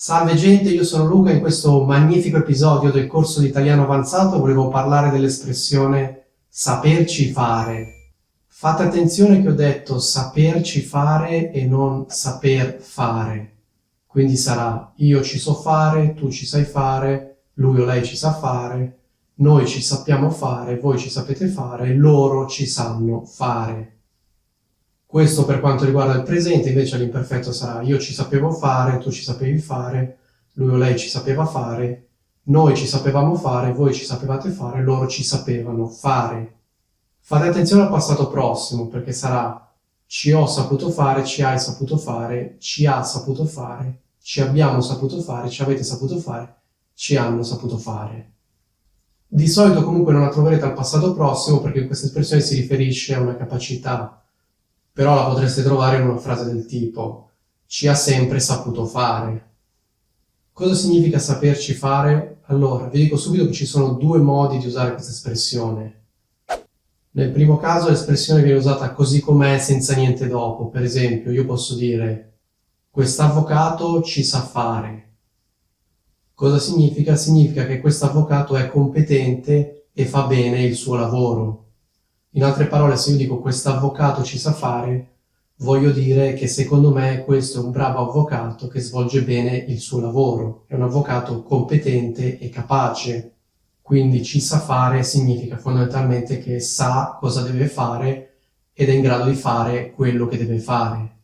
Salve gente, io sono Luca e in questo magnifico episodio del corso di italiano avanzato volevo parlare dell'espressione saperci fare. Fate attenzione che ho detto saperci fare e non saper fare. Quindi sarà io ci so fare, tu ci sai fare, lui o lei ci sa fare, noi ci sappiamo fare, voi ci sapete fare, loro ci sanno fare. Questo per quanto riguarda il presente, invece l'imperfetto sarà io ci sapevo fare, tu ci sapevi fare, lui o lei ci sapeva fare, noi ci sapevamo fare, voi ci sapevate fare, loro ci sapevano fare. Fate attenzione al passato prossimo, perché sarà ci ho saputo fare, ci hai saputo fare, ci ha saputo fare, ci abbiamo saputo fare, ci avete saputo fare, ci hanno saputo fare. Di solito comunque non la troverete al passato prossimo perché questa espressione si riferisce a una capacità, però la potreste trovare in una frase del tipo ci ha sempre saputo fare. Cosa significa saperci fare? Allora, vi dico subito che ci sono due modi di usare questa espressione. Nel primo caso l'espressione viene usata così com'è, senza niente dopo. Per esempio, io posso dire quest'avvocato ci sa fare. Cosa significa? Significa che quest'avvocato è competente e fa bene il suo lavoro. In altre parole, se io dico quest'avvocato ci sa fare, voglio dire che secondo me questo è un bravo avvocato che svolge bene il suo lavoro. È un avvocato competente e capace. Quindi ci sa fare significa fondamentalmente che sa cosa deve fare ed è in grado di fare quello che deve fare.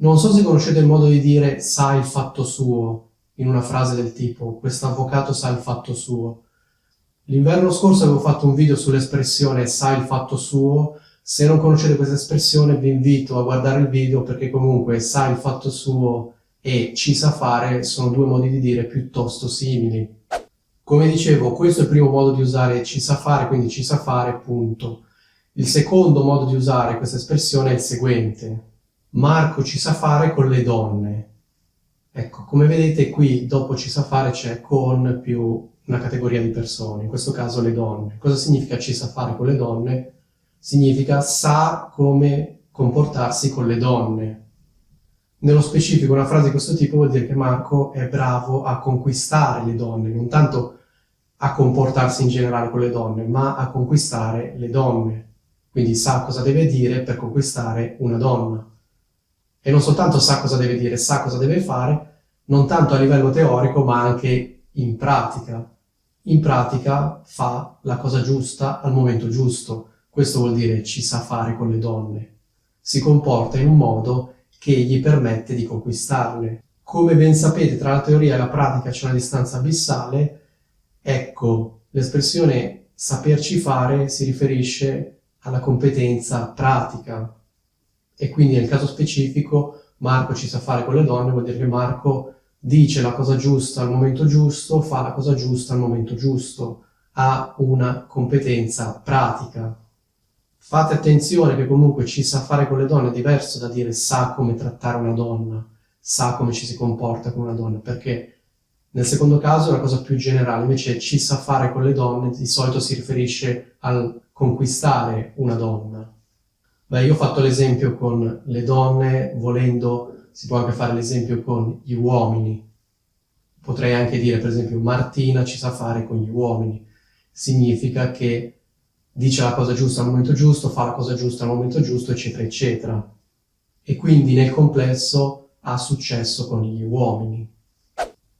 Non so se conoscete il modo di dire sa il fatto suo, in una frase del tipo quest'avvocato sa il fatto suo. L'inverno scorso avevo fatto un video sull'espressione sa il fatto suo. Se non conoscete questa espressione vi invito a guardare il video perché comunque sa il fatto suo e ci sa fare sono due modi di dire piuttosto simili. Come dicevo, questo è il primo modo di usare ci sa fare, quindi ci sa fare, punto. Il secondo modo di usare questa espressione è il seguente. Marco ci sa fare con le donne. Ecco, come vedete qui dopo ci sa fare c'è con più una categoria di persone, in questo caso le donne. Cosa significa ci sa fare con le donne? Significa sa come comportarsi con le donne. Nello specifico una frase di questo tipo vuol dire che Marco è bravo a conquistare le donne, non tanto a comportarsi in generale con le donne, ma a conquistare le donne. Quindi sa cosa deve dire per conquistare una donna. E non soltanto sa cosa deve dire, sa cosa deve fare, non tanto a livello teorico, ma anche in pratica. In pratica fa la cosa giusta al momento giusto. Questo vuol dire ci sa fare con le donne. Si comporta in un modo che gli permette di conquistarle. Come ben sapete, tra la teoria e la pratica c'è una distanza abissale. Ecco, l'espressione saperci fare si riferisce alla competenza pratica. E quindi nel caso specifico Marco ci sa fare con le donne, vuol dire che Marco dice la cosa giusta al momento giusto, fa la cosa giusta al momento giusto, ha una competenza pratica. Fate attenzione che comunque ci sa fare con le donne è diverso da dire sa come trattare una donna, sa come ci si comporta con una donna, perché nel secondo caso è una cosa più generale, invece ci sa fare con le donne di solito si riferisce al conquistare una donna. Beh, io ho fatto l'esempio con le donne, volendo si può anche fare l'esempio con gli uomini. Potrei anche dire, per esempio, Martina ci sa fare con gli uomini. Significa che dice la cosa giusta al momento giusto, fa la cosa giusta al momento giusto, eccetera, eccetera. E quindi nel complesso ha successo con gli uomini.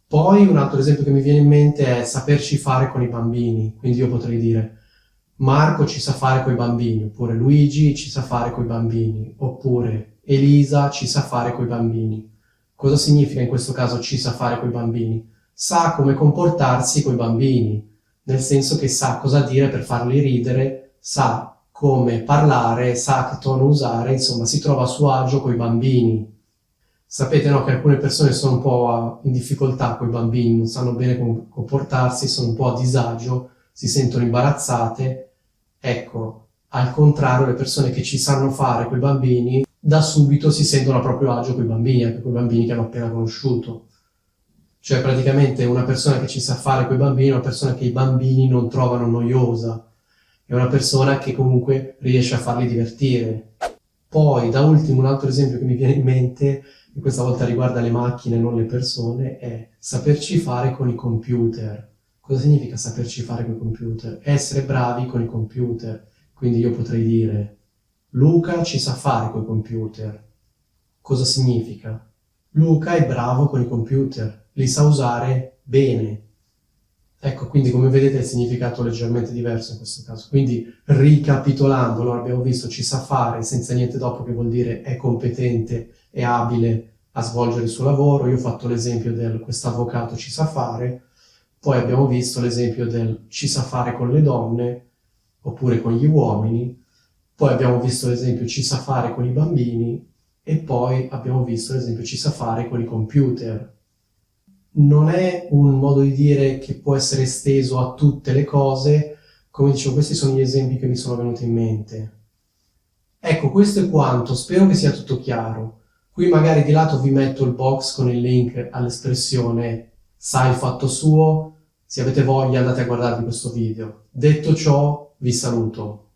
Poi un altro esempio che mi viene in mente è saperci fare con i bambini. Quindi io potrei dire Marco ci sa fare coi bambini, oppure Luigi ci sa fare coi bambini, oppure Elisa ci sa fare coi bambini. Cosa significa in questo caso ci sa fare coi bambini? Sa come comportarsi coi bambini, nel senso che sa cosa dire per farli ridere, sa come parlare, sa che tono usare, insomma si trova a suo agio coi bambini. Sapete, no, che alcune persone sono un po' in difficoltà coi bambini, non sanno bene come comportarsi, sono un po' a disagio, si sentono imbarazzate. Ecco, al contrario, le persone che ci sanno fare coi bambini, da subito si sentono a proprio agio coi bambini, anche coi bambini che hanno appena conosciuto. Cioè praticamente una persona che ci sa fare coi bambini è una persona che i bambini non trovano noiosa, è una persona che comunque riesce a farli divertire. Poi, da ultimo, un altro esempio che mi viene in mente, e questa volta riguarda le macchine e non le persone, è saperci fare con i computer. Cosa significa saperci fare con i computer? Essere bravi con i computer. Quindi io potrei dire, Luca ci sa fare con i computer. Cosa significa? Luca è bravo con i computer, li sa usare bene. Ecco, quindi come vedete il significato è leggermente diverso in questo caso. Quindi, ricapitolando, allora abbiamo visto ci sa fare senza niente dopo, che vuol dire è competente, è abile a svolgere il suo lavoro. Io ho fatto l'esempio del quest'avvocato ci sa fare, poi abbiamo visto l'esempio del ci sa fare con le donne, oppure con gli uomini, poi abbiamo visto l'esempio ci sa fare con i bambini, e poi abbiamo visto l'esempio ci sa fare con i computer. Non è un modo di dire che può essere esteso a tutte le cose, come dicevo, questi sono gli esempi che mi sono venuti in mente. Ecco, questo è quanto, spero che sia tutto chiaro. Qui magari di lato vi metto il box con il link all'espressione sa il fatto suo, se avete voglia andate a guardarvi questo video. Detto ciò, vi saluto.